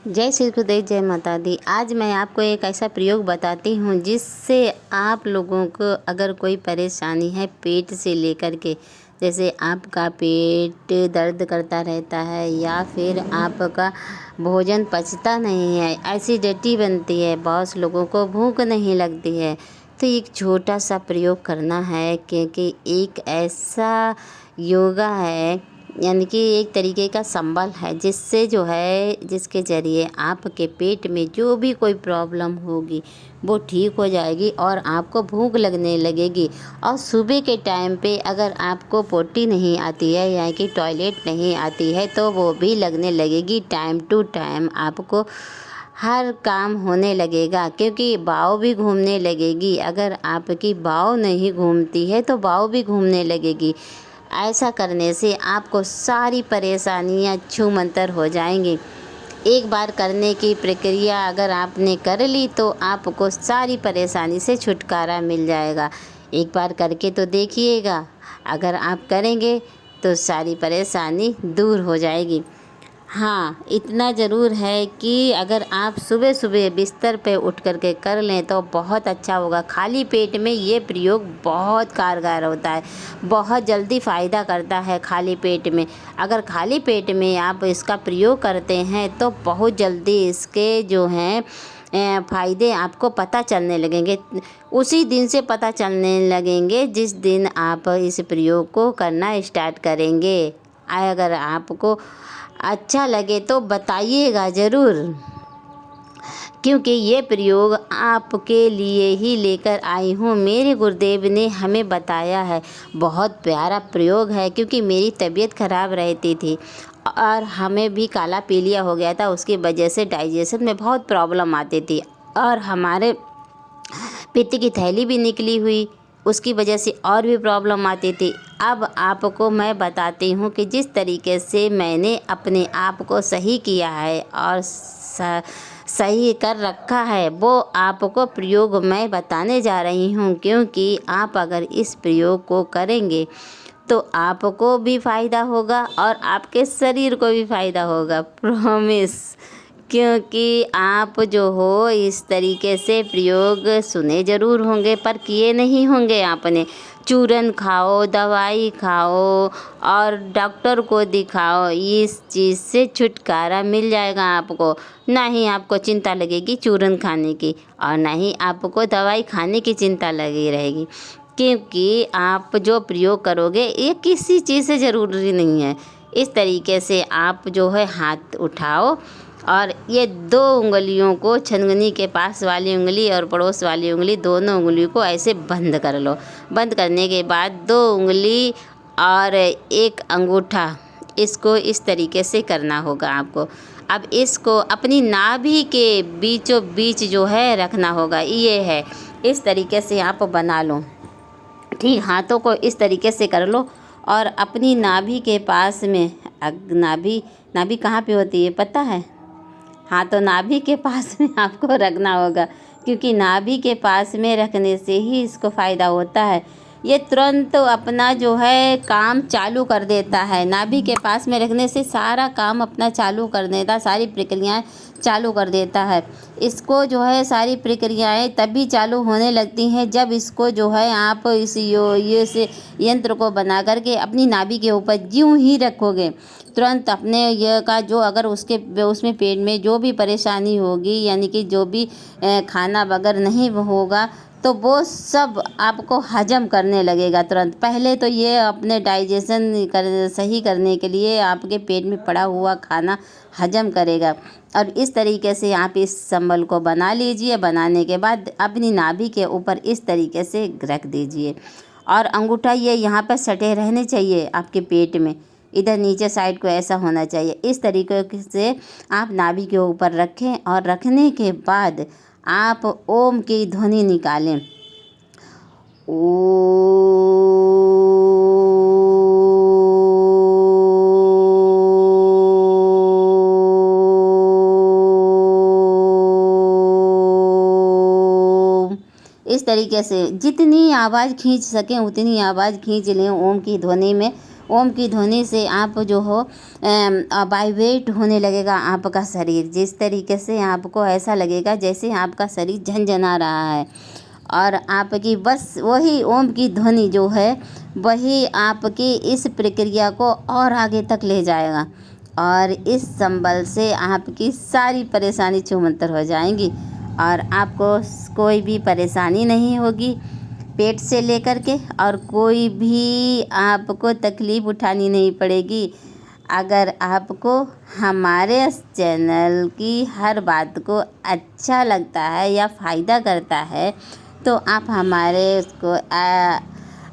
जय श्री गुरुदेव, जय माता दी। आज मैं आपको एक ऐसा प्रयोग बताती हूँ जिससे आप लोगों को अगर कोई परेशानी है पेट से लेकर के, जैसे आपका पेट दर्द करता रहता है या फिर आपका भोजन पचता नहीं है, एसिडिटी बनती है, बहुत लोगों को भूख नहीं लगती है, तो एक छोटा सा प्रयोग करना है। क्योंकि एक ऐसा योगा है, यानी कि एक तरीके का संबल है जिससे जो है जिसके ज़रिए आपके पेट में जो भी कोई प्रॉब्लम होगी वो ठीक हो जाएगी और आपको भूख लगने लगेगी। और सुबह के टाइम पे अगर आपको पोटी नहीं आती है यानी कि टॉयलेट नहीं आती है तो वो भी लगने लगेगी। टाइम टू टाइम आपको हर काम होने लगेगा, क्योंकि बाव भी घूमने लगेगी। अगर आपकी बाव नहीं घूमती है तो बाव भी घूमने लगेगी। ऐसा करने से आपको सारी परेशानियां छूमंतर हो जाएंगी। एक बार करने की प्रक्रिया अगर आपने कर ली तो आपको सारी परेशानी से छुटकारा मिल जाएगा। एक बार करके तो देखिएगा, अगर आप करेंगे तो सारी परेशानी दूर हो जाएगी। हाँ, इतना ज़रूर है कि अगर आप सुबह सुबह बिस्तर पे उठ कर के कर लें तो बहुत अच्छा होगा। खाली पेट में ये प्रयोग बहुत कारगर होता है, बहुत जल्दी फ़ायदा करता है खाली पेट में। अगर खाली पेट में आप इसका प्रयोग करते हैं तो बहुत जल्दी इसके जो हैं फ़ायदे आपको पता चलने लगेंगे। उसी दिन से पता चलने लगेंगे जिस दिन आप इस प्रयोग को करना स्टार्ट करेंगे। अगर आपको अच्छा लगे तो बताइएगा ज़रूर, क्योंकि ये प्रयोग आपके लिए ही लेकर आई हूँ। मेरे गुरुदेव ने हमें बताया है, बहुत प्यारा प्रयोग है। क्योंकि मेरी तबीयत ख़राब रहती थी और हमें भी काला पीलिया हो गया था, उसकी वजह से डाइजेशन में बहुत प्रॉब्लम आती थी और हमारे पित्त की थैली भी निकली हुई, उसकी वजह से और भी प्रॉब्लम आती थी। अब आपको मैं बताती हूँ कि जिस तरीके से मैंने अपने आप को सही किया है और सही कर रखा है वो आपको प्रयोग मैं बताने जा रही हूँ। क्योंकि आप अगर इस प्रयोग को करेंगे तो आपको भी फ़ायदा होगा और आपके शरीर को भी फ़ायदा होगा, प्रॉमिस। क्योंकि आप जो हो इस तरीके से प्रयोग सुने ज़रूर होंगे पर किए नहीं होंगे आपने। चूरन खाओ, दवाई खाओ और डॉक्टर को दिखाओ, इस चीज़ से छुटकारा मिल जाएगा आपको। ना ही आपको चिंता लगेगी चूरन खाने की और ना ही आपको दवाई खाने की चिंता लगी रहेगी। क्योंकि आप जो प्रयोग करोगे ये किसी चीज़ से ज़रूरी नहीं है। इस तरीके से आप जो है हाथ उठाओ और ये 2 उंगलियों को, छनगनी के पास वाली उंगली और पड़ोस वाली उंगली, दोनों उंगली को ऐसे बंद कर लो। बंद करने के बाद 2 उंगली और 1 अंगूठा, इसको इस तरीके से करना होगा आपको। अब इसको अपनी नाभि के बीचों बीच जो है रखना होगा। ये है, इस तरीके से आप बना लो। ठीक, हाथों को इस तरीके से कर लो और अपनी नाभि के पास में, नाभि नाभि कहाँ पे होती है पता है? हाँ, तो नाभि के पास में आपको रखना होगा, क्योंकि नाभि के पास में रखने से ही इसको फ़ायदा होता है। ये तुरंत अपना जो है काम चालू कर देता है। नाभि के पास में रखने से सारा काम अपना चालू कर देता, सारी प्रक्रियाएं चालू कर देता है। इसको जो है सारी प्रक्रियाएं तभी चालू होने लगती हैं जब इसको जो है आप इस ये यंत्र को बना करके अपनी नाभि के ऊपर यूँ ही रखोगे, तुरंत अपने ये का जो अगर उसमें पेट में जो भी परेशानी होगी, यानी कि जो भी खाना वगैरह नहीं होगा तो वो सब आपको हजम करने लगेगा तुरंत। पहले तो ये अपने डाइजेशन सही करने के लिए आपके पेट में पड़ा हुआ खाना हजम करेगा। और इस तरीके से आप इस संबल को बना लीजिए। बनाने के बाद अपनी नाभि के ऊपर इस तरीके से रख दीजिए और अंगूठा ये यहाँ पर सटे रहने चाहिए आपके पेट में, इधर नीचे साइड को ऐसा होना चाहिए। इस तरीके से आप नाभि के ऊपर रखें और रखने के बाद आप ओम की ध्वनि निकालें। ओम। इस तरीके से जितनी आवाज़ खींच सकें उतनी आवाज़ खींच लें ओम की ध्वनि में। ओम की ध्वनि से आप जो हो वाइब्रेट होने लगेगा आपका शरीर। जिस तरीके से आपको ऐसा लगेगा जैसे आपका शरीर झनझना रहा है, और आपकी बस वही ओम की ध्वनि जो है वही आपकी इस प्रक्रिया को और आगे तक ले जाएगा, और इस संबल से आपकी सारी परेशानी छूमंतर हो जाएंगी और आपको कोई भी परेशानी नहीं होगी पेट से लेकर के, और कोई भी आपको तकलीफ़ उठानी नहीं पड़ेगी। अगर आपको हमारे इस चैनल की हर बात को अच्छा लगता है या फ़ायदा करता है तो आप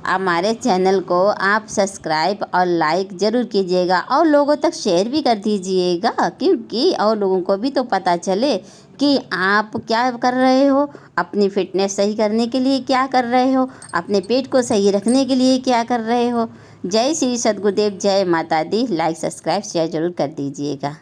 हमारे चैनल को आप सब्सक्राइब और लाइक ज़रूर कीजिएगा और लोगों तक शेयर भी कर दीजिएगा, क्योंकि और लोगों को भी तो पता चले कि आप क्या कर रहे हो, अपनी फ़िटनेस सही करने के लिए क्या कर रहे हो, अपने पेट को सही रखने के लिए क्या कर रहे हो। जय श्री सद्गुरुदेव, जय माता दी। लाइक सब्सक्राइब शेयर ज़रूर कर दीजिएगा।